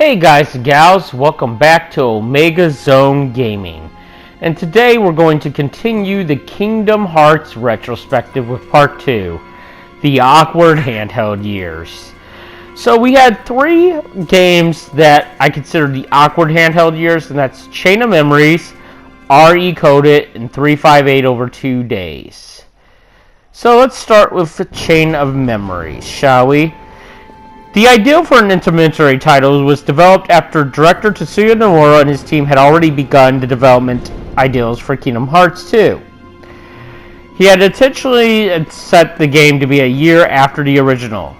Hey guys and gals, welcome back to Omega Zone Gaming. And today we're going to continue the Kingdom Hearts retrospective with part 2, the awkward handheld years. So we had 3 games that I consider the awkward handheld years, and that's Chain of Memories, Recoded, and 358 over 2 days. So let's start with the Chain of Memories, shall we? The idea for an intermediary title was developed after director Tetsuya Nomura and his team had already begun the development ideals for Kingdom Hearts 2. He had intentionally set the game to be a year after the original.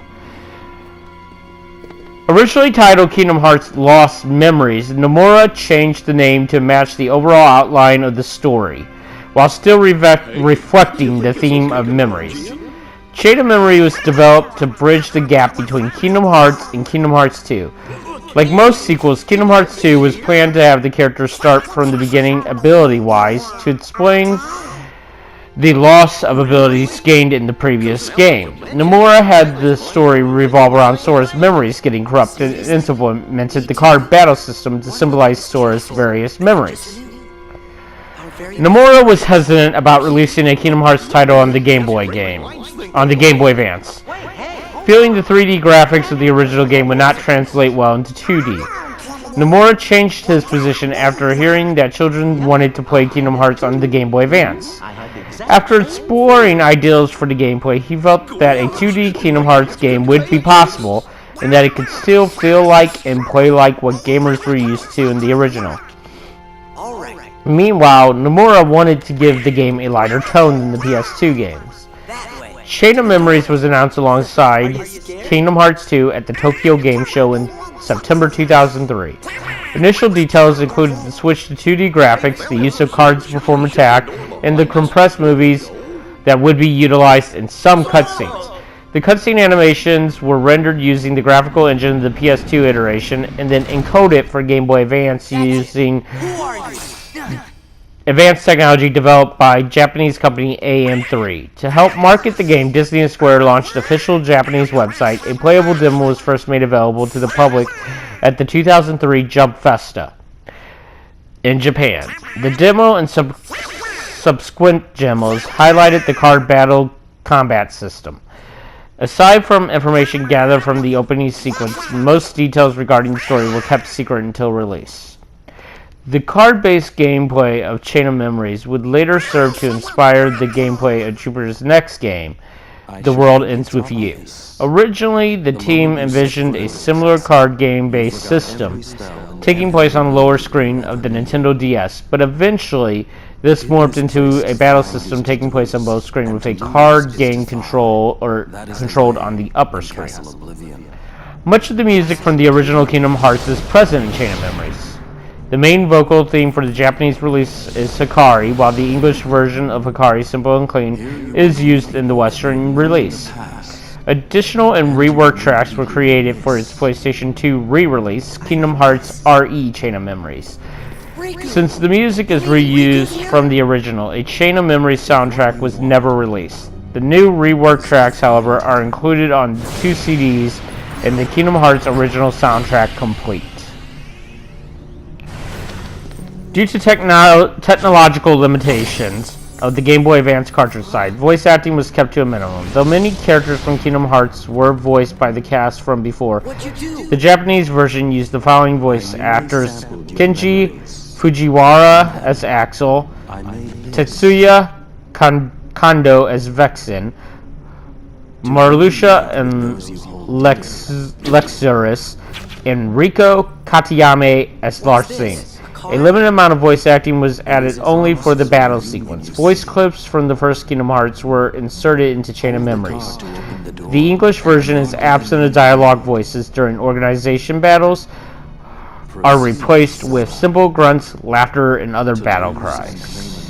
Originally titled Kingdom Hearts Lost Memories, Nomura changed the name to match the overall outline of the story, while still reflecting the theme of memories. Chain of Memory was developed to bridge the gap between Kingdom Hearts and Kingdom Hearts 2. Like most sequels, Kingdom Hearts 2 was planned to have the characters start from the beginning ability-wise to explain the loss of abilities gained in the previous game. Nomura had the story revolve around Sora's memories getting corrupted and implemented the card battle system to symbolize Sora's various memories. Nomura was hesitant about releasing a Kingdom Hearts title on the Game Boy Advance, feeling the 3D graphics of the original game would not translate well into 2D. Nomura changed his position after hearing that children wanted to play Kingdom Hearts on the Game Boy Advance. After exploring ideas for the gameplay, he felt that a 2D Kingdom Hearts game would be possible, and that it could still feel like and play like what gamers were used to in the original. Meanwhile, Nomura wanted to give the game a lighter tone than the PS2 games. Chain of Memories was announced alongside Kingdom Hearts 2 at the Tokyo Game Show in September 2003. Initial details included the switch to 2D graphics, the use of cards to perform attack, and the compressed movies that would be utilized in some cutscenes. The cutscene animations were rendered using the graphical engine of the PS2 iteration and then encoded for Game Boy Advance using advanced technology developed by Japanese company AM3. To help market the game, Disney and Square launched an official Japanese website. A playable demo was first made available to the public at the 2003 Jump Festa in Japan. The demo and subsequent demos highlighted the card battle combat system. Aside from information gathered from the opening sequence, most details regarding the story were kept secret until release. The card-based gameplay of Chain of Memories would later serve to inspire the gameplay of Jupiter's next game, The World Ends With You. Originally, the team envisioned a similar card game-based system, taking place on the lower screen of the Nintendo DS, but eventually this morphed into a battle system taking place on both screens with a card game controlled on the upper screen. Much of the music from the original Kingdom Hearts is present in Chain of Memories. The main vocal theme for the Japanese release is Hikari, while the English version of Hikari, Simple and Clean, is used in the Western release. Additional and reworked tracks were created for its PlayStation 2 re-release, Kingdom Hearts RE Chain of Memories. Since the music is reused from the original, a Chain of Memories soundtrack was never released. The new reworked tracks, however, are included on 2 CDs and the Kingdom Hearts original soundtrack complete. Due to technological limitations of the Game Boy Advance cartridge side, voice acting was kept to a minimum. Though many characters from Kingdom Hearts were voiced by the cast from before, the Japanese version used the following voice actors: Kenji Fujiwara as Axel, Tetsuya Kondo as Vexen, Marluxia and Lexurus, and Riko Katayama as Larsen. A limited amount of voice acting was added only for the battle sequence. Voice clips from the first Kingdom Hearts were inserted into Chain of Memories. The English version is absent of dialogue voices during organization battles, are replaced with simple grunts, laughter, and other battle cries.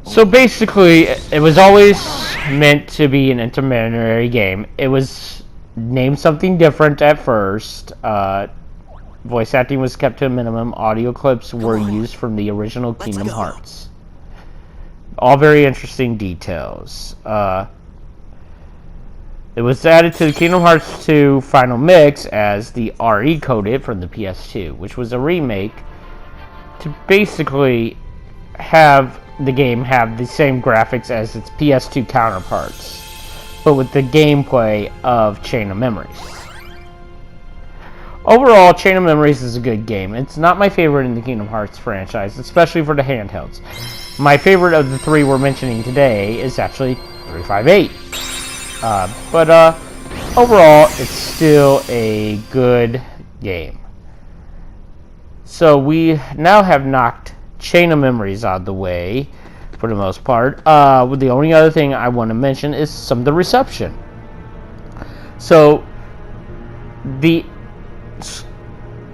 So basically, it was always meant to be an intermediary game. It was named something different at first. Voice acting was kept to a minimum. Audio clips were used from the original Kingdom Hearts. All very interesting details. It was added to the Kingdom Hearts 2 Final Mix as the RE coded from the PS2, which was a remake to basically have the game have the same graphics as its PS2 counterparts, but with the gameplay of Chain of Memories. Overall, Chain of Memories is a good game. It's not my favorite in the Kingdom Hearts franchise, especially for the handhelds. My favorite of the three we're mentioning today is actually 358. But overall, it's still a good game. So we now have knocked Chain of Memories out of the way, for the most part. The only other thing I want to mention is some of the reception. So, the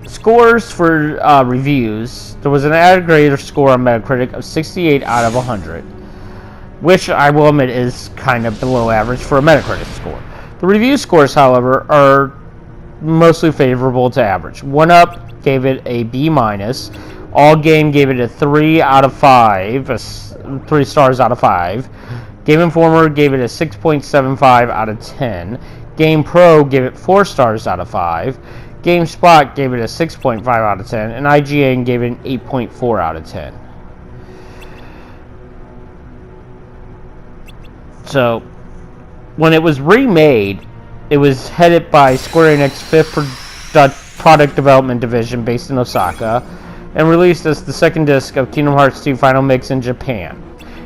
scores for reviews, there was an aggregator score on Metacritic of 68 out of 100, which I will admit is kind of below average for a Metacritic score. The review scores, however, are mostly favorable to average. 1UP gave it a B-. All Game gave it a 3 out of 5, 3 stars out of 5. Game Informer gave it a 6.75 out of 10. Game Pro gave it 4 stars out of 5. GameSpot gave it a 6.5 out of 10. And IGN gave it an 8.4 out of 10. So, when it was remade, it was headed by Square Enix 5th Product Development Division based in Osaka, and released as the second disc of Kingdom Hearts 2 Final Mix in Japan,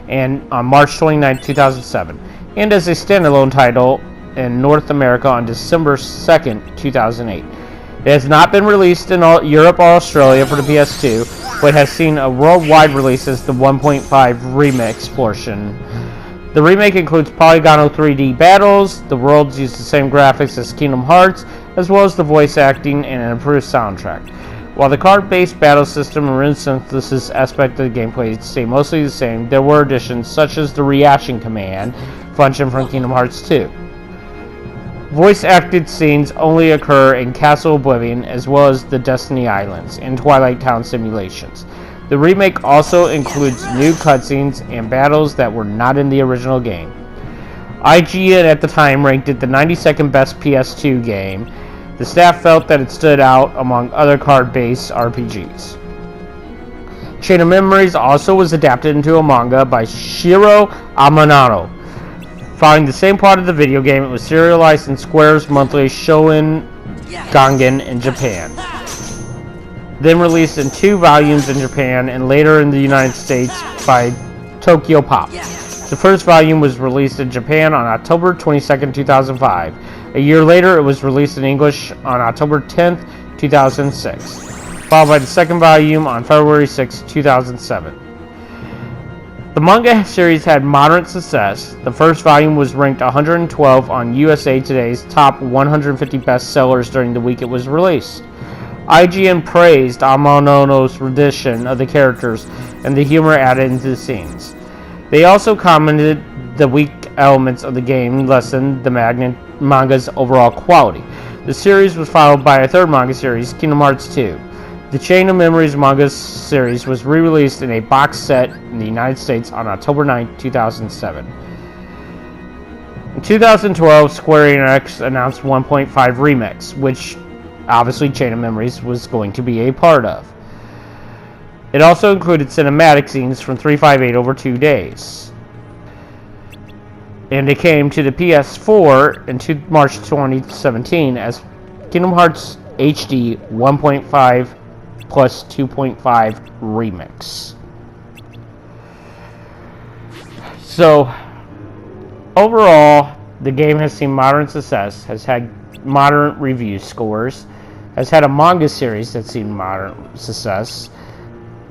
and on March 29, 2007, and as a standalone title in North America on December 2, 2008. It has not been released in Europe or Australia for the PS2, but has seen a worldwide release as the 1.5 remix portion. The remake includes polygonal 3D battles, the worlds use the same graphics as Kingdom Hearts, as well as the voice acting and an improved soundtrack. While the card-based battle system and rune synthesis aspect of the gameplay stay mostly the same, there were additions such as the reaction command function from Kingdom Hearts 2. Voice-acted scenes only occur in Castle Oblivion as well as the Destiny Islands and Twilight Town simulations. The remake also includes new cutscenes and battles that were not in the original game. IGN at the time ranked it the 92nd best PS2 game. The staff felt that it stood out among other card-based RPGs. Chain of Memories also was adapted into a manga by Shiro Amanado. Following the same plot of the video game, it was serialized in Square's monthly Shonen Gangen in Japan. Then released in 2 volumes in Japan and later in the United States by Tokyo Pop. The first volume was released in Japan on October 22, 2005. A year later, it was released in English on October 10, 2006, followed by the second volume on February 6, 2007. The manga series had moderate success. The first volume was ranked 112 on USA Today's top 150 bestsellers during the week it was released. IGN praised Amanono's rendition of the characters and the humor added into the scenes. They also commented the weak elements of the game lessened the manga's overall quality. The series was followed by a third manga series, Kingdom Hearts 2. The Chain of Memories manga series was re-released in a box set in the United States on October 9, 2007. In 2012, Square Enix announced 1.5 Remix, which obviously Chain of Memories was going to be a part of. It also included cinematic scenes from 358 over 2 days. And it came to the PS4 in March 2017 as Kingdom Hearts HD 1.5 plus 2.5 Remix. So, overall, the game has seen moderate success, has had moderate review scores, has had a manga series that's seen moderate success,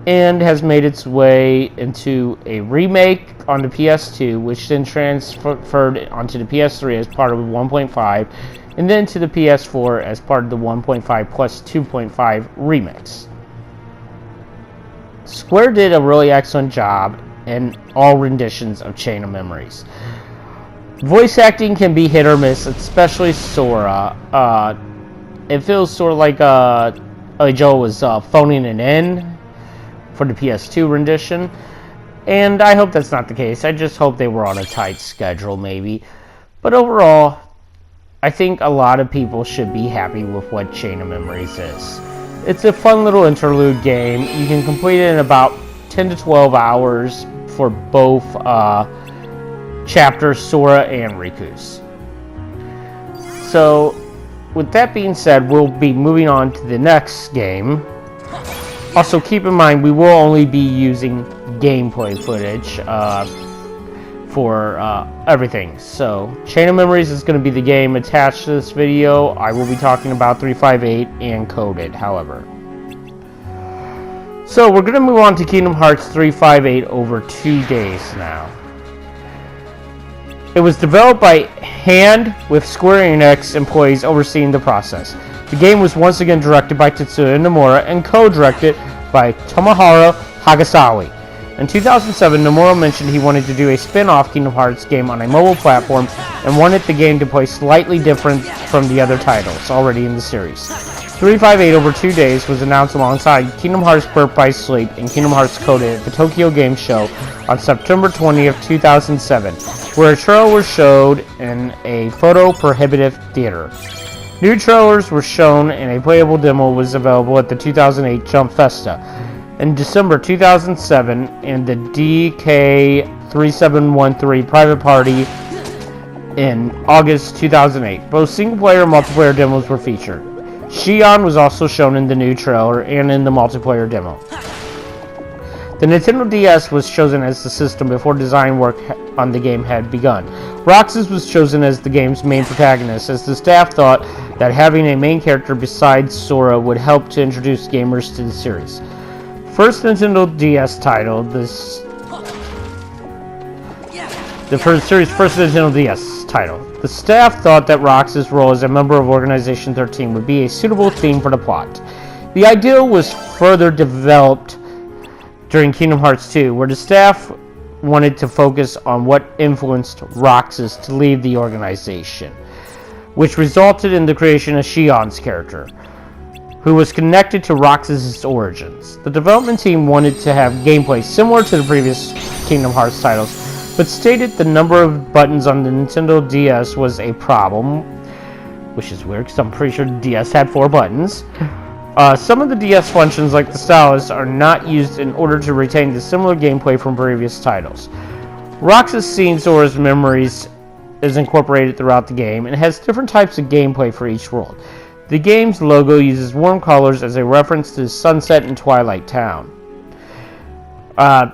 and has made its way into a remake on the PS2, which then transferred onto the PS3 as part of 1.5, and then to the PS4 as part of the 1.5 plus 2.5 remix. Square did a really excellent job in all renditions of Chain of Memories. Voice acting can be hit or miss, especially Sora. It feels sort of like Joe was phoning it in for the PS2 rendition, and I hope that's not the case. I just hope they were on a tight schedule, maybe. But overall, I think a lot of people should be happy with what Chain of Memories is. It's a fun little interlude game. You can complete it in about 10 to 12 hours for both chapters, Sora and Riku's. So, with that being said, we'll be moving on to the next game. Also, keep in mind, we will only be using gameplay footage for everything. So, Chain of Memories is going to be the game attached to this video. I will be talking about 358 and Coded, however. So, we're going to move on to Kingdom Hearts 358 over 2 days now. It was developed by hand with Square Enix employees overseeing the process. The game was once again directed by Tetsuya Nomura and co-directed by Tomohiro Hagasawa. In 2007, Nomura mentioned he wanted to do a spin-off Kingdom Hearts game on a mobile platform and wanted the game to play slightly different from the other titles already in the series. 358 over 2 days was announced alongside Kingdom Hearts Birth by Sleep and Kingdom Hearts Coded at the Tokyo Game Show on September 20th, 2007, where a trailer was showed in a photo-prohibitive theater. New trailers were shown and a playable demo was available at the 2008 Jump Festa. In December 2007, and the DK3713 private party in August 2008. Both single-player and multiplayer demos were featured. Shion was also shown in the new trailer and in the multiplayer demo. The Nintendo DS was chosen as the system before design work on the game had begun. Roxas was chosen as the game's main protagonist, as the staff thought that having a main character besides Sora would help to introduce gamers to the series. First Nintendo DS title, the series' first Nintendo DS title. The staff thought that Roxas' role as a member of Organization 13 would be a suitable theme for the plot. The idea was further developed during Kingdom Hearts 2, where the staff wanted to focus on what influenced Roxas to leave the organization, which resulted in the creation of Shion's character, who was connected to Roxas' origins. The development team wanted to have gameplay similar to the previous Kingdom Hearts titles, but stated the number of buttons on the Nintendo DS was a problem, which is weird because I'm pretty sure the DS had 4 buttons. Some of the DS functions, like the stylus, are not used in order to retain the similar gameplay from previous titles. Roxas seeing Sora's memories is incorporated throughout the game and has different types of gameplay for each world. The game's logo uses warm colors as a reference to Sunset and Twilight Town. I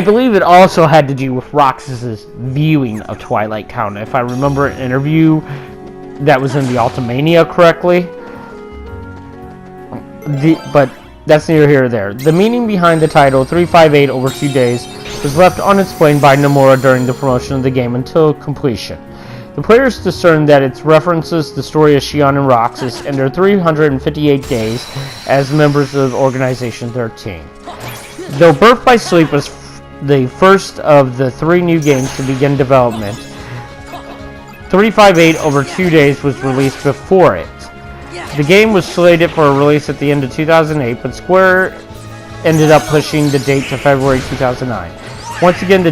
believe it also had to do with Roxas' viewing of Twilight Town, if I remember an interview that was in the Ultimania correctly. But that's neither here nor there. The meaning behind the title, 358 over 2 days, was left unexplained by Nomura during the promotion of the game until completion. The players discerned that it references the story of Shion and Roxas and their 358 days as members of Organization 13. Though Birth by Sleep was the first of the 3 new games to begin development, 358 over 2 days was released before it. The game was slated for a release at the end of 2008, but Square ended up pushing the date to February 2009. Once again, the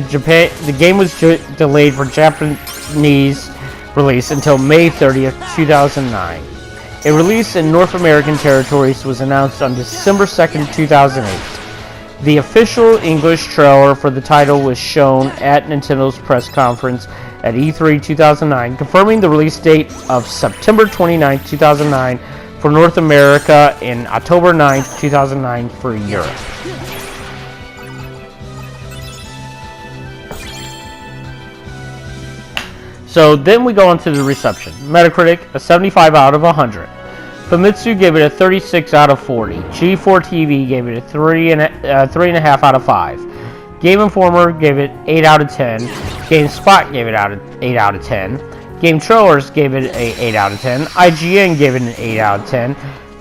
game was delayed for Japanese release until May 30th, 2009. A release in North American territories was announced on December 2nd, 2008. The official English trailer for the title was shown at Nintendo's press conference at E3 2009, confirming the release date of September 29, 2009 for North America and October 9, 2009 for Europe. So then we go on to the reception. Metacritic, a 75 out of 100. Famitsu gave it a 36 out of 40. G4TV gave it a 3.5 out of 5. Game Informer gave it 8 out of 10. GameSpot gave it 8 out of 10. Game Trailers gave it a 8 out of 10. IGN gave it an 8 out of 10.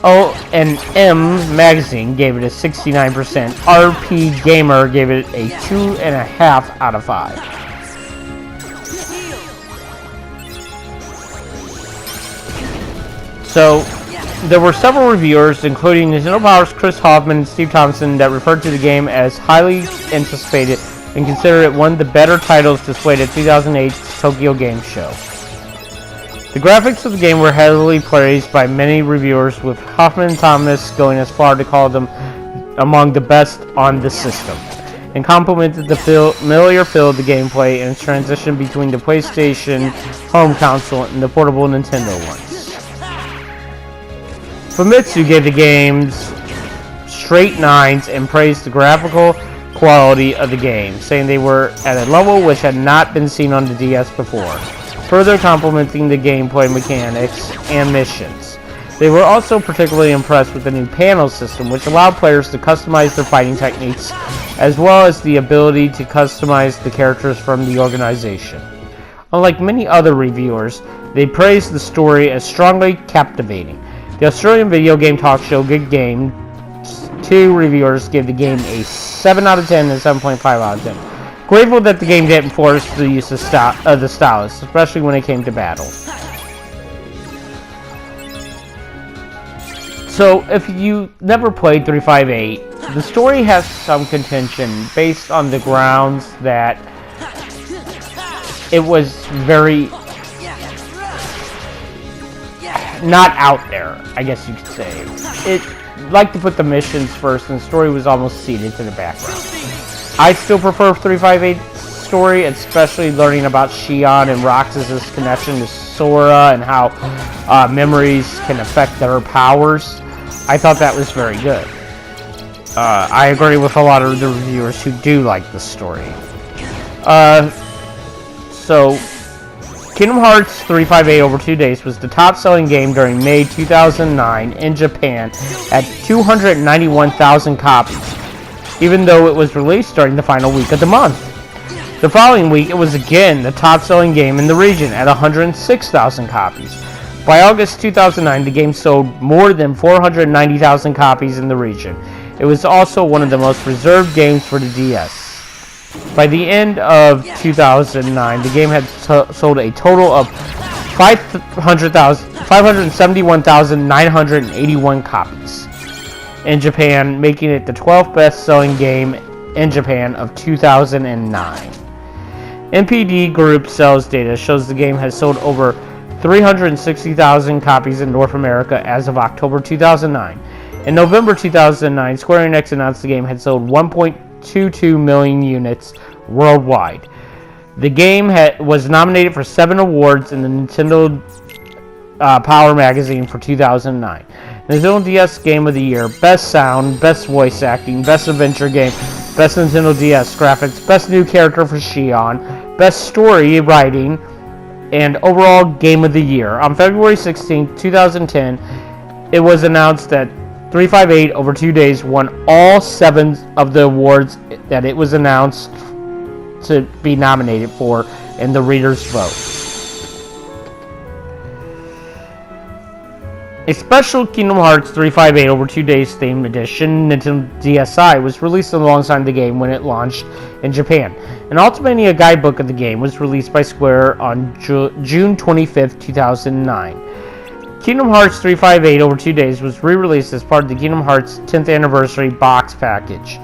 O&M Magazine gave it a 69%. RP Gamer gave it a 2.5 out of 5. So, there were several reviewers, including Nintendo Power's Chris Hoffman and Steve Thompson, that referred to the game as highly anticipated and considered it one of the better titles displayed at 2008's Tokyo Game Show. The graphics of the game were heavily praised by many reviewers, with Hoffman and Thomas going as far to call them among the best on the system, and complimented the familiar feel of the gameplay and its transition between the PlayStation home console and the portable Nintendo ones. Famitsu gave the games straight 9s and praised the graphical quality of the game, saying they were at a level which had not been seen on the DS before, further complimenting the gameplay mechanics and missions. They were also particularly impressed with the new panel system, which allowed players to customize their fighting techniques, as well as the ability to customize the characters from the organization. Unlike many other reviewers, they praised the story as strongly captivating. The Australian video game talk show Good Game 2 reviewers gave the game a 7 out of 10 and 7.5 out of 10. Grateful that the game didn't force the use of the stylus, especially when it came to battle. So, if you never played 358, the story has some contention based on the grounds that it was very not out there, I guess you could say. It liked to put the missions first, and the story was almost ceded to the background. I still prefer 358's story, especially learning about Shion and Roxas' connection to Sora and how memories can affect their powers. I thought that was very good. I agree with a lot of the reviewers who do like the story. So, Kingdom Hearts 358 over 2 days was the top-selling game during May 2009 in Japan at 291,000 copies, even though it was released during the final week of the month. The following week, it was again the top-selling game in the region at 106,000 copies. By August 2009, the game sold more than 490,000 copies in the region. It was also one of the most reserved games for the DS. By the end of 2009, the game had sold a total of 571,981 copies in Japan, making it the 12th best-selling game in Japan of 2009. NPD Group sales data shows the game has sold over 360,000 copies in North America as of October 2009. In November 2009, Square Enix announced the game had sold 1.22 million units worldwide. The game was nominated for 7 awards in the Nintendo Power magazine for 2009. Nintendo DS Game of the Year, Best Sound, Best Voice Acting, Best Adventure Game, Best Nintendo DS Graphics, Best New Character for Shion, Best Story Writing, and Overall Game of the Year. On February 16, 2010, it was announced that 358 over 2 days won all 7 of the awards that it was announced to be nominated for in the reader's vote. A special Kingdom Hearts 358 over 2 days themed edition, Nintendo DSi, was released alongside the game when it launched in Japan. An Ultimania guidebook of the game was released by Square on June 25, 2009. Kingdom Hearts 358 over 2 days was re-released as part of the Kingdom Hearts 10th Anniversary box package,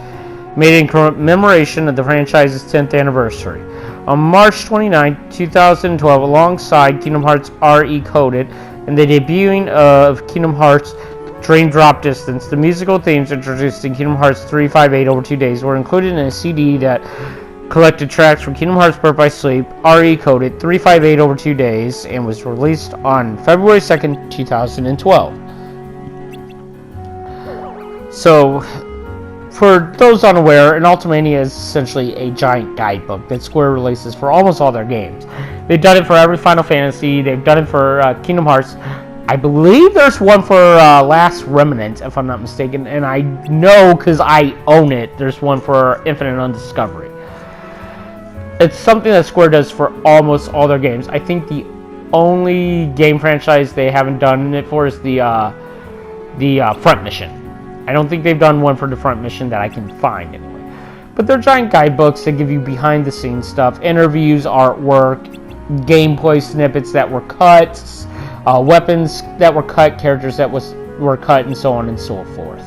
made in commemoration of the franchise's 10th anniversary. On March 29, 2012, alongside Kingdom Hearts Re-Coded and the debuting of Kingdom Hearts Dream Drop Distance, the musical themes introduced in Kingdom Hearts 358 over 2 days were included in a CD that collected tracks from Kingdom Hearts Birth by Sleep, Re-Coded 358 over 2 days, and was released on February 2nd, 2012. So, for those unaware, an Ultimania is essentially a giant guidebook that Square releases for almost all their games. They've done it for every Final Fantasy, they've done it for Kingdom Hearts. I believe there's one for Last Remnant, if I'm not mistaken, and I know because I own it, there's one for Infinite Undiscovery. It's something that Square does for almost all their games. I think the only game franchise they haven't done it for is the Front Mission. I don't think they've done one for the Front Mission that I can find anyway. But they're giant guidebooks that give you behind-the-scenes stuff, interviews, artwork, gameplay snippets that were cut, weapons that were cut, characters that were cut, and so on and so forth.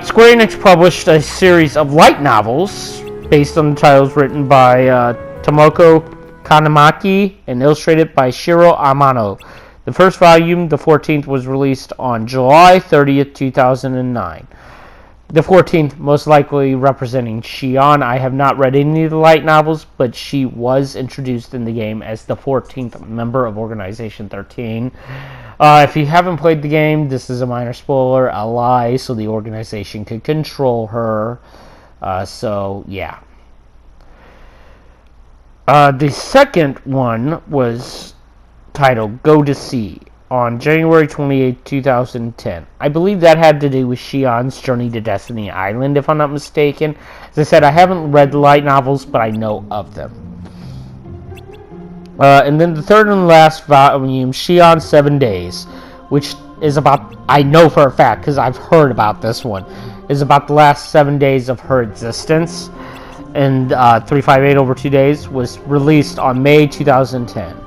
Square Enix published a series of light novels based on the titles written by Tomoko Kanamaki and illustrated by Shiro Amano. The first volume, the 14th, was released on July 30th, 2009. The 14th most likely representing Shion. I have not read any of the light novels, but she was introduced in the game as the 14th member of Organization 13. If you haven't played the game, this is a minor spoiler, a lie, so the organization could control her. So, yeah. The second one was titled Go to Sea on January 28, 2010. I believe that had to do with Shion's journey to Destiny Island, if I'm not mistaken. As I said, I haven't read the light novels, but I know of them. And then the third and last volume, Shion 7 Days, which is about, I know for a fact, because I've heard about this one, is about the last 7 days of her existence. And 358 over 2 days was released on May 2010.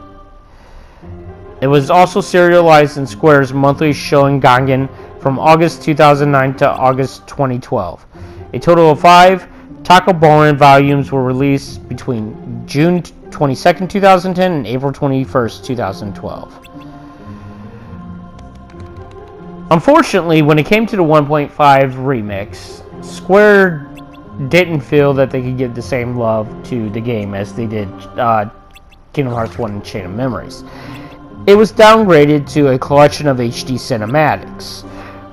It was also serialized in Square's monthly Shonen Gangen from August 2009 to August 2012. A total of 5 Takoboran volumes were released between June 22nd, 2010 and April 21st, 2012. Unfortunately, when it came to the 1.5 remix, Square didn't feel that they could give the same love to the game as they did Kingdom Hearts 1 and Chain of Memories. It was downgraded to a collection of HD cinematics,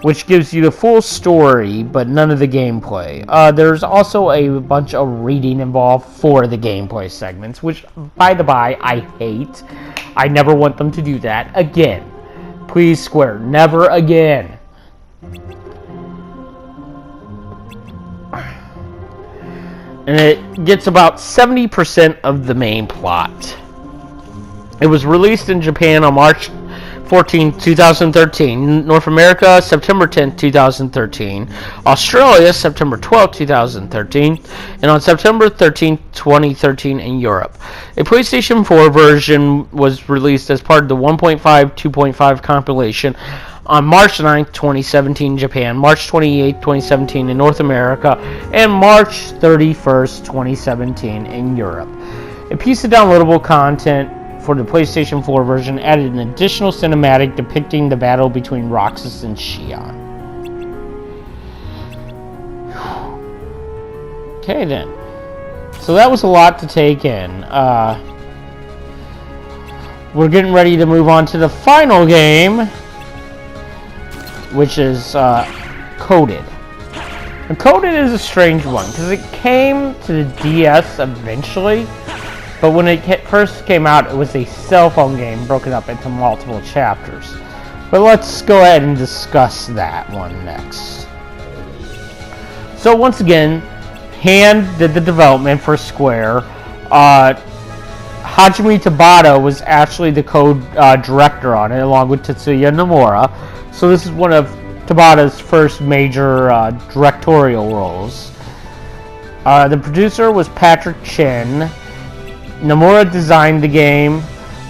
which gives you the full story, but none of the gameplay. There's also a bunch of reading involved for the gameplay segments, which, by the by, I hate. I never want them to do that again. Please, Square, never again. And it gets about 70% of the main plot. It was released in Japan on March 14, 2013, North America, September 10, 2013, Australia, September 12, 2013, and on September 13, 2013 in Europe. A PlayStation 4 version was released as part of the 1.5 2.5 compilation on March 9, 2017 in Japan, March 28, 2017 in North America, and March 31, 2017 in Europe. A piece of downloadable content for the PlayStation 4 version added an additional cinematic depicting the battle between Roxas and Shion. Okay then. So that was a lot to take in. We're getting ready to move on to the final game, which is Coded. And Coded is a strange one, because it came to the DS eventually. But when it first came out, it was a cell phone game broken up into multiple chapters. But let's go ahead and discuss that one next. So once again, Hand did the development for Square. Hajime Tabata was actually the co-director on it, along with Tetsuya Nomura. So this is one of Tabata's first major directorial roles. The producer was Patrick Chen. Nomura designed the game.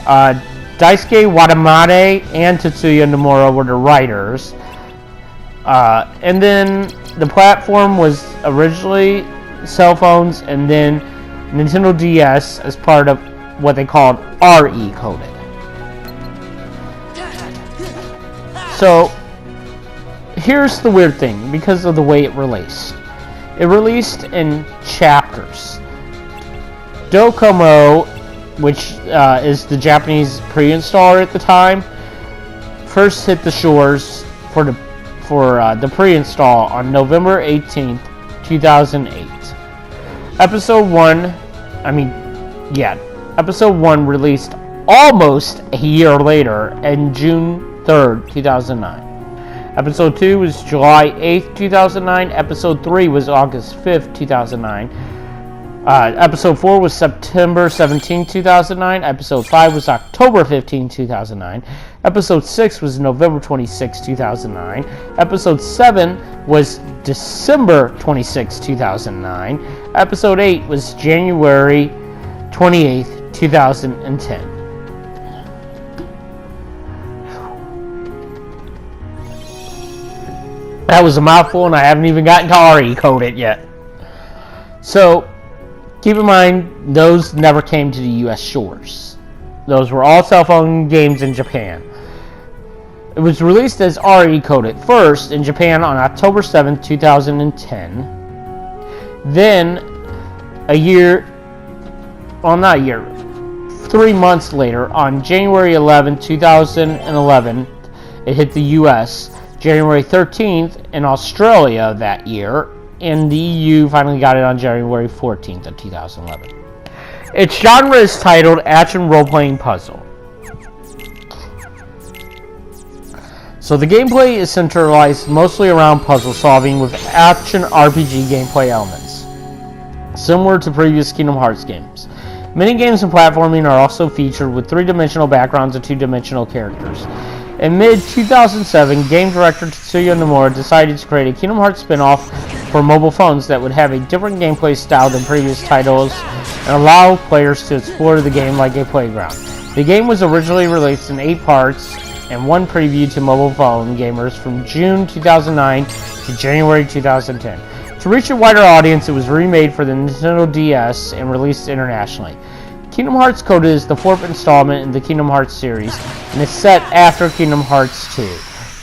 Daisuke Watanabe and Tetsuya Nomura were the writers. And then the platform was originally cell phones and then Nintendo DS as part of what they called RE-coded. So, here's the weird thing, because of the way it released. It released in chapters. Docomo, which is the Japanese pre-installer at the time, first hit the shores for the pre-install on November 18th, 2008. Episode 1 released almost a year later in June 3rd, 2009. Episode 2 was July 8th, 2009. Episode 3 was August 5th, 2009. Episode 4 was September 17, 2009. Episode 5 was October 15, 2009. Episode 6 was November 26, 2009. Episode 7 was December 26, 2009. Episode 8 was January 28, 2010. That was a mouthful, and I haven't even gotten to RE-coded yet. So, Keep in mind, those never came to the US shores. Those were all cell phone games in Japan. It was released as RE coded first in Japan on October 7th, 2010. Then, 3 months later, on January 11th, 2011, it hit the US. January 13th in Australia that year, and the EU finally got it on January 14th of 2011. Its genre is titled Action Role-Playing Puzzle. So the gameplay is centralized mostly around puzzle solving with action RPG gameplay elements, similar to previous Kingdom Hearts games. Minigames and platforming are also featured with 3-dimensional backgrounds and 2-dimensional characters. In mid-2007, game director Tetsuya Nomura decided to create a Kingdom Hearts spin-off for mobile phones that would have a different gameplay style than previous titles and allow players to explore the game like a playground. The game was originally released in 8 parts and 1 preview to mobile phone gamers from June 2009 to January 2010. To reach a wider audience, it was remade for the Nintendo DS and released internationally. Kingdom Hearts Coded is the 4th installment in the Kingdom Hearts series and is set after Kingdom Hearts 2.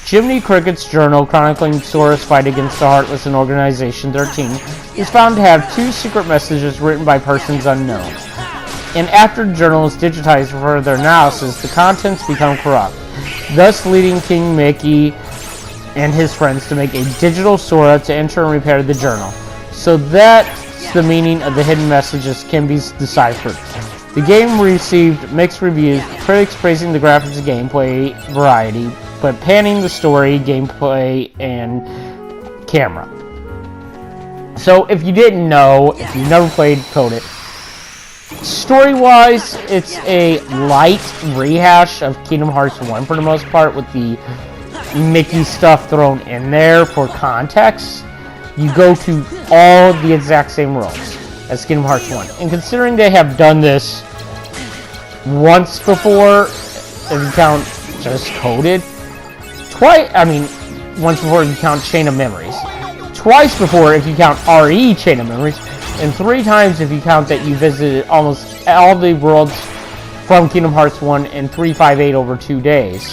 Jiminy Cricket's journal chronicling Sora's fight against the Heartless and Organization 13 is found to have 2 secret messages written by persons unknown. And after the journal is digitized for further analysis, the contents become corrupt, thus leading King Mickey and his friends to make a digital Sora to enter and repair the journal. So that's the meaning of the hidden messages can be deciphered. The game received mixed reviews, critics praising the graphics and gameplay variety, but panning the story, gameplay, and camera. So if you didn't know, if you've never played Coded, story-wise, it's a light rehash of Kingdom Hearts 1 for the most part, with the Mickey stuff thrown in there for context. You go to all the exact same roles as Kingdom Hearts 1. And considering they have done this once before, if you count just Coded, once before if you count Chain of Memories, twice before if you count RE Chain of Memories, and 3 times if you count that you visited almost all the worlds from Kingdom Hearts 1 and 358 over 2 days.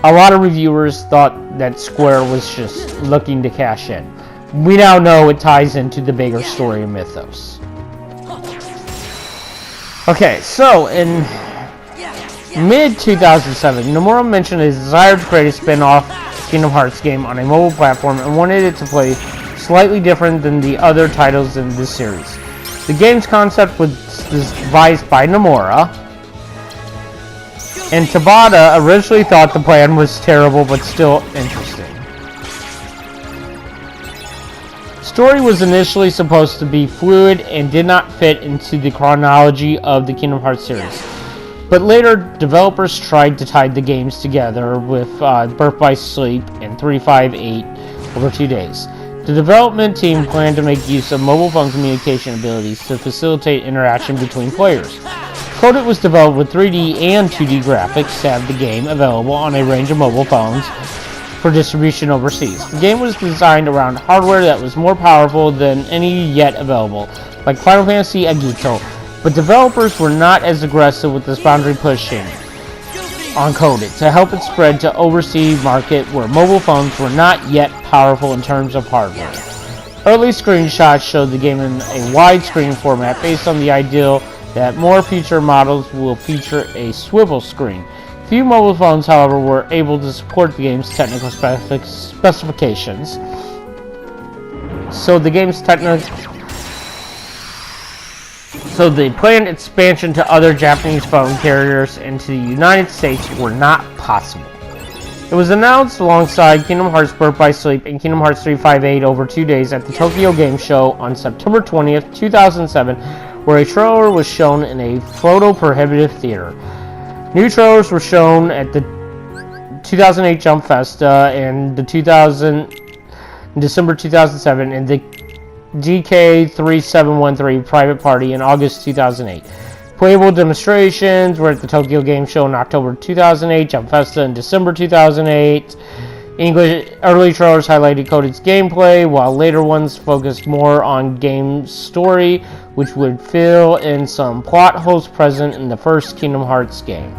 A lot of reviewers thought that Square was just looking to cash in. We now know it ties into the bigger story and mythos. Okay, so in mid-2007, Nomura mentioned his desire to create a spin-off Kingdom Hearts game on a mobile platform and wanted it to play slightly different than the other titles in this series. The game's concept was devised by Nomura, and Tabata originally thought the plan was terrible but still interesting. Story was initially supposed to be fluid and did not fit into the chronology of the Kingdom Hearts series. But later, developers tried to tie the games together with Birth by Sleep and 358 over 2 days. The development team planned to make use of mobile phone communication abilities to facilitate interaction between players. Coded was developed with 3D and 2D graphics to have the game available on a range of mobile phones for distribution overseas. The game was designed around hardware that was more powerful than any yet available, like Final Fantasy Agito, but developers were not as aggressive with this boundary pushing on Coded to help it spread to overseas market where mobile phones were not yet powerful in terms of hardware. Early screenshots showed the game in a widescreen format based on the ideal that more future models will feature a swivel screen. Few mobile phones, however, were able to support the game's technical specifications. So the planned expansion to other Japanese phone carriers and to the United States were not possible. It was announced alongside Kingdom Hearts Birth by Sleep and Kingdom Hearts 358 over 2 days at the Tokyo Game Show on September 20th, 2007, where a trailer was shown in a photo-prohibitive theater. New trailers were shown at the 2008 Jump Festa and the December 2007 and the DK3713 private party in August 2008. Playable demonstrations were at the Tokyo Game Show in October 2008, Jump Festa in December 2008. Early trailers highlighted Coded's gameplay, while later ones focused more on game story, which would fill in some plot holes present in the first Kingdom Hearts game.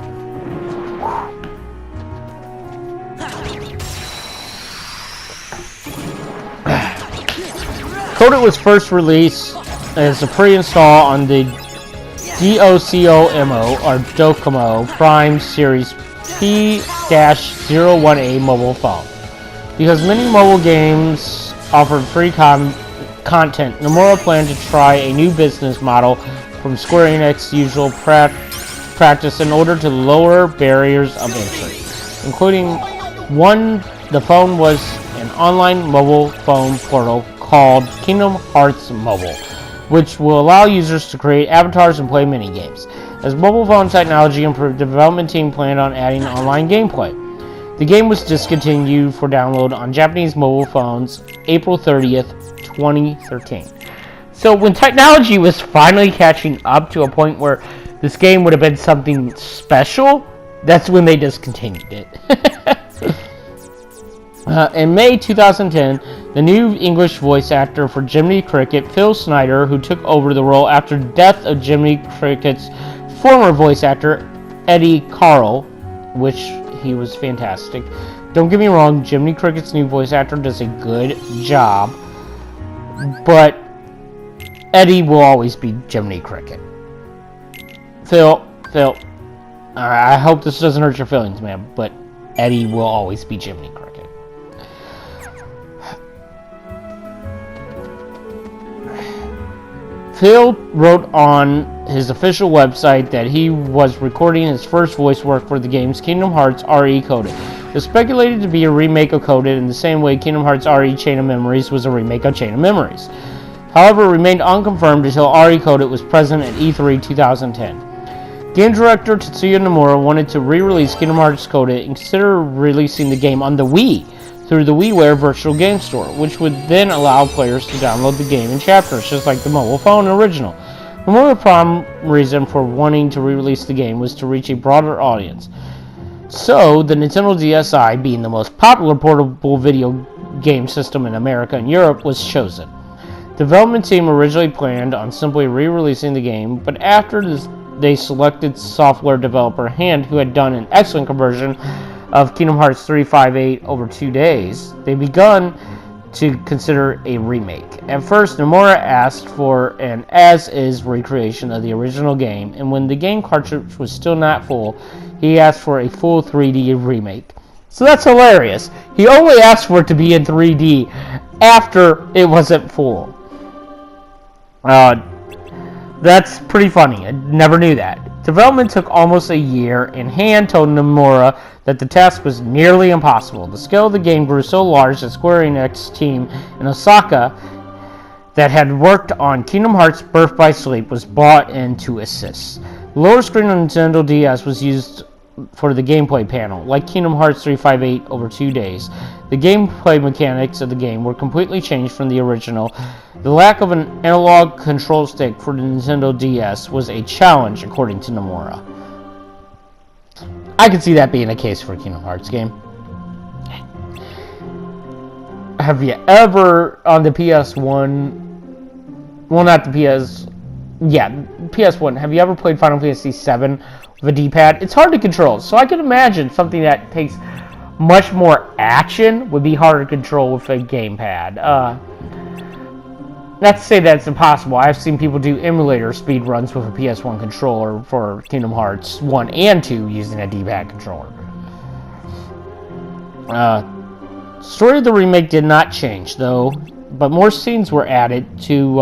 Coded was first released as a pre-install on the DOCOMO or Docomo Prime Series P-01A mobile phone. Because many mobile games offered free content, Nomura planned to try a new business model from Square Enix's usual practice in order to lower barriers of entry, including the phone was an online mobile phone portal called Kingdom Hearts Mobile, which will allow users to create avatars and play minigames. As mobile phone technology improved, the development team planned on adding online gameplay. The game was discontinued for download on Japanese mobile phones April 30th, 2013. So when technology was finally catching up to a point where this game would have been something special, that's when they discontinued it. In May 2010, the new English voice actor for Jiminy Cricket, Phil Snyder, who took over the role after the death of Jiminy Cricket's former voice actor, Eddie Carl, which he was fantastic. Don't get me wrong, Jiminy Cricket's new voice actor does a good job, but Eddie will always be Jiminy Cricket. Phil, I hope this doesn't hurt your feelings, man, but Eddie will always be Jiminy Cricket. Phil wrote on his official website that he was recording his first voice work for the game's Kingdom Hearts RE Coded. It was speculated to be a remake of Coded in the same way Kingdom Hearts RE Chain of Memories was a remake of Chain of Memories. However, it remained unconfirmed until RE Coded was present at E3 2010. Game director Tetsuya Nomura wanted to re-release Kingdom Hearts Coded and consider releasing the game on the Wii through the WiiWare Virtual Game Store, which would then allow players to download the game in chapters, just like the mobile phone original. Nomura's prime reason for wanting to re-release the game was to reach a broader audience. So, the Nintendo DSi, being the most popular portable video game system in America and Europe, was chosen. The development team originally planned on simply re-releasing the game, but after they selected software developer Hand, who had done an excellent conversion of Kingdom Hearts 358 over 2 days, they begun to consider a remake. At first, Nomura asked for an as-is recreation of the original game, and when the game cartridge was still not full, he asked for a full 3D remake. So that's hilarious. He only asked for it to be in 3D after it wasn't full. That's pretty funny. I never knew that. Development took almost a year, and Hand told Nomura that the task was nearly impossible. The scale of the game grew so large that Square Enix team in Osaka that had worked on Kingdom Hearts Birth by Sleep was brought in to assist. The lower screen on Nintendo DS was used for the gameplay panel. Like Kingdom Hearts 358 over 2 days, the gameplay mechanics of the game were completely changed from the original. The lack of an analog control stick for the Nintendo DS was a challenge, according to Nomura. I could see that being a case for a Kingdom Hearts game. Have you ever, on the PS1, well, not the PS1, have you ever played Final Fantasy VII with a D-pad? It's hard to control, so I can imagine something that takes much more action would be harder to control with a gamepad. Not to say that it's impossible. I've seen people do emulator speed runs with a PS1 controller for Kingdom Hearts 1 and 2 using a D-pad controller. Story of the remake did not change, though, but more scenes were added to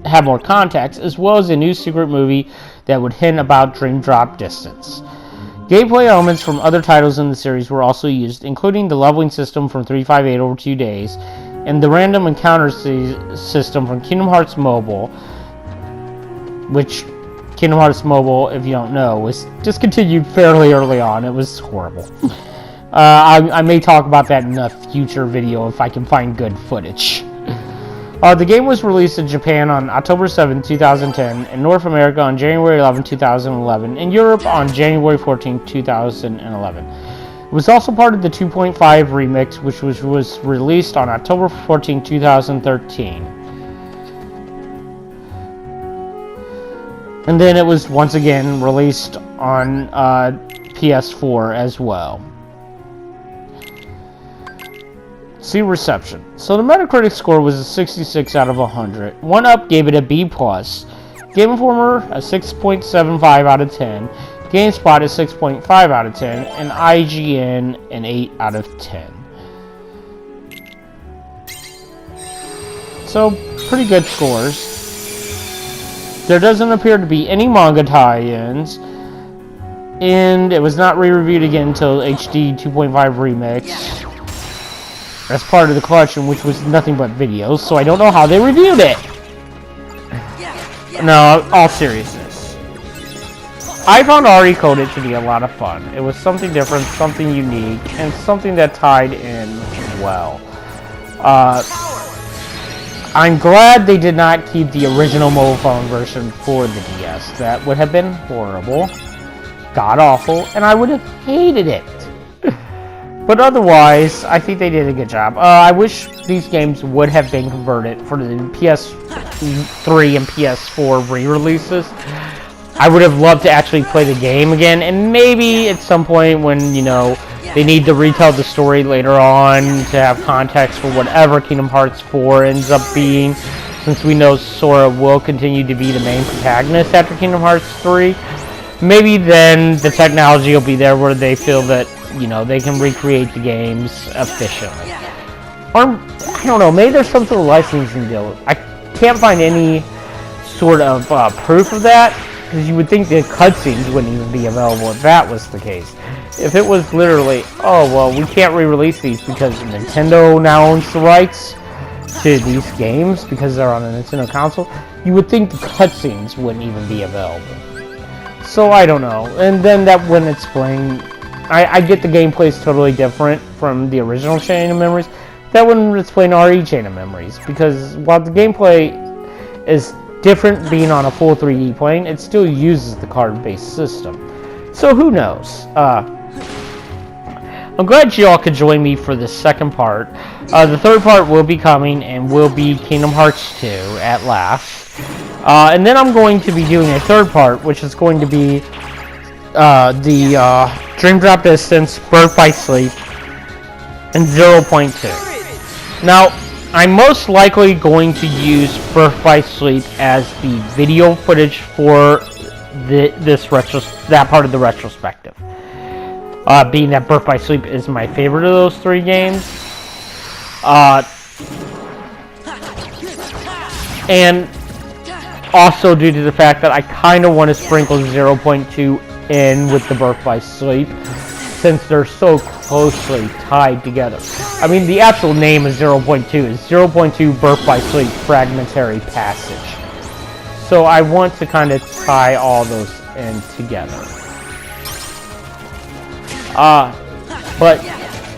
have more context, as well as a new secret movie that would hint about Dream Drop Distance. Gameplay elements from other titles in the series were also used, including the leveling system from 358 over 2 days, and the random encounter system from Kingdom Hearts Mobile, which Kingdom Hearts Mobile, if you don't know, was discontinued fairly early on. It was horrible. I may talk about that in a future video if I can find good footage. The game was released in Japan on October 7, 2010, in North America on January 11, 2011, and Europe on January 14, 2011. It was also part of the 2.5 remix, which was released on October 14, 2013. And then it was once again released on PS4 as well. See reception. So the Metacritic score was a 66 out of 100. 1UP gave it a B+. Game Informer a 6.75 out of 10. GameSpot a 6.5 out of 10. And IGN an 8 out of 10. So, pretty good scores. There doesn't appear to be any manga tie-ins, and it was not re-reviewed again until HD 2.5 Remix as part of the collection, which was nothing but videos, so I don't know how they reviewed it. No, all seriousness. I found RE Coded to be a lot of fun. It was something different, something unique, and something that tied in well. I'm glad they did not keep the original mobile phone version for the DS. That would have been horrible, god-awful, and I would have hated it. But otherwise, I think they did a good job. I wish these games would have been converted for the PS3 and PS4 re-releases. I would have loved to actually play the game again, and maybe at some point when, you know, they need to retell the story later on to have context for whatever Kingdom Hearts 4 ends up being, since we know Sora will continue to be the main protagonist after Kingdom Hearts 3. Maybe then the technology will be there where they feel that, you know, they can recreate the games efficiently. Or, I don't know, maybe there's some sort of licensing deal. I can't find any sort of proof of that, because you would think the cutscenes wouldn't even be available if that was the case. If it was literally, oh, well, we can't re-release these because Nintendo now owns the rights to these games because they're on a Nintendo console, you would think the cutscenes wouldn't even be available. So, I don't know. And then that wouldn't explain... I get the gameplay is totally different from the original Chain of Memories. That wouldn't explain RE Chain of Memories, because while the gameplay is different being on a full 3D plane, it still uses the card-based system. So who knows? I'm glad you all could join me for the second part. The third part will be coming and will be Kingdom Hearts 2 at last. And then I'm going to be doing a third part, which is going to be the Dream Drop Distance, Birth by Sleep, and 0.2. Now, I'm most likely going to use Birth by Sleep as the video footage for that part of the retrospective. Being that Birth by Sleep is my favorite of those three games. And also due to the fact that I kind of want to sprinkle 0.2 in with the Birth by Sleep, since they're so closely tied together. I mean, the actual name of 0.2 is 0.2 Birth by Sleep Fragmentary Passage. So I want to kind of tie all those in together. But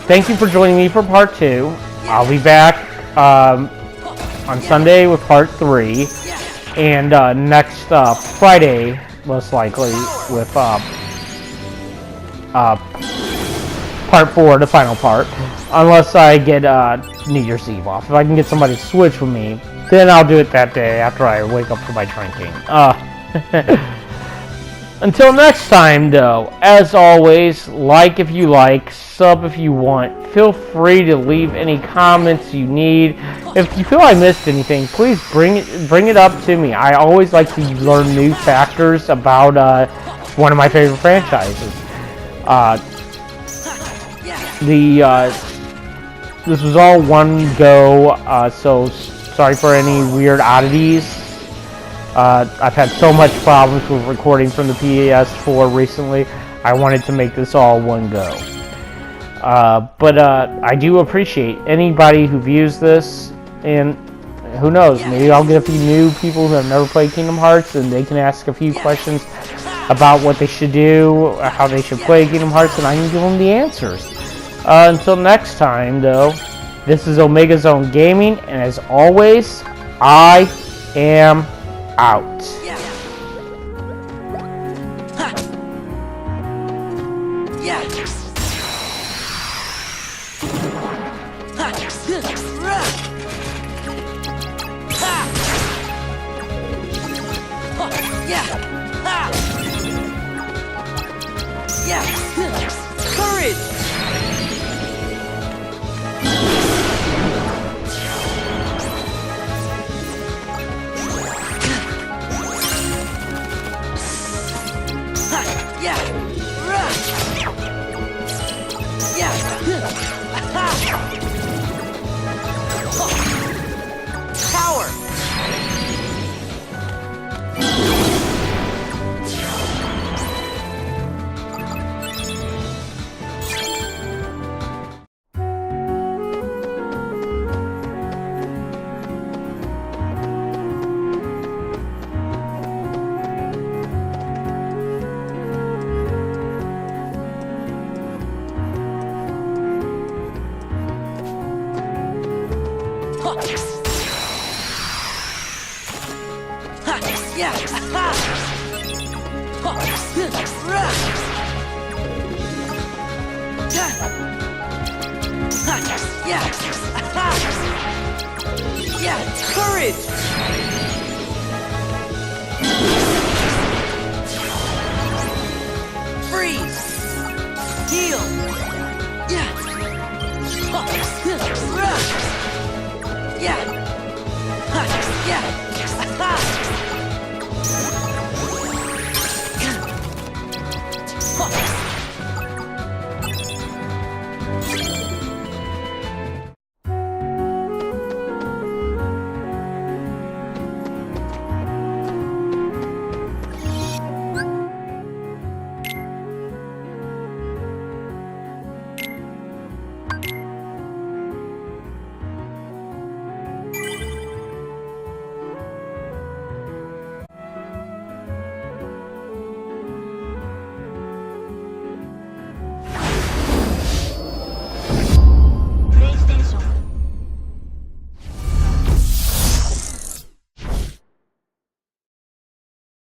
thank you for joining me for part 2. I'll be back on Sunday with part 3, and next Friday, most likely, with part 4, the final part, unless I get New Year's Eve off. If I can get somebody to switch with me, then I'll do it that day after I wake up from my drinking. Until next time, though, as always, like if you like, sub if you want. Feel free to leave any comments you need. If you feel I missed anything, please bring it up to me. I always like to learn new factors about one of my favorite franchises. This was all one go, so sorry for any weird oddities. I've had so much problems with recording from the PS4 recently. I wanted to make this all one go. But I do appreciate anybody who views this, and who knows, maybe I'll get a few new people who have never played Kingdom Hearts, and they can ask a few questions about what they should do, how they should play Kingdom Hearts, and I can give them the answers. Until next time, though, this is Omega Zone Gaming, and as always, I am out. Yeah. Yeah. Yeah, courage. Freeze. Heal. Yeah. Yeah.